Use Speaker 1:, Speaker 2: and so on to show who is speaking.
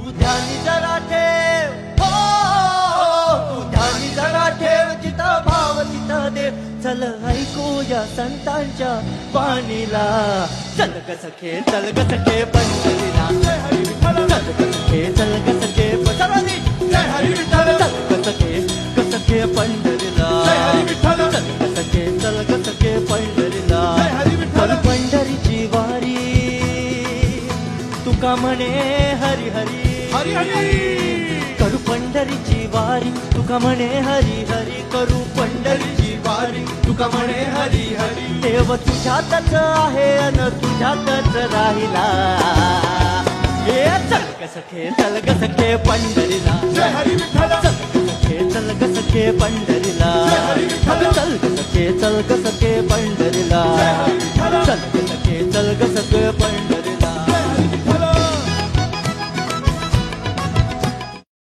Speaker 1: ध्यानी जरा ठेव, हो तू ध्यानी जरा ठेव, जिथं भाव तिथं देव. चल ऐकूया संतांच्या वाणीला, चल ग सखे चल ग सखे पंढरीला. चल ग सखे चल ग सखे पंढरीला. चल ग सखे पंढरीला. चल ग सखे चल ग सखे पंढरीला. चल पंढरीची वारी तुका म्हणे हरी हरी
Speaker 2: हरी हरी.
Speaker 1: करू पंढरीची वारी तुका म्हणे हरी हरी. करू पंढरीची वारी
Speaker 2: तुका म्हणे हरी हरी.
Speaker 1: देव तुझ्यातच आहे अन तुझ्यातच राहिला. हे चल ग सखे चल ग सखे पंढरीला.
Speaker 2: जय हरी विठ्ठल.
Speaker 1: चल ग सखे चल ग सखे पंढरीला.
Speaker 2: जय हरी विठ्ठल.
Speaker 1: चल ग सखे चल ग सखे पंढरीला.
Speaker 2: जय हरी विठ्ठल.
Speaker 1: चल ग सखे चल ग सखे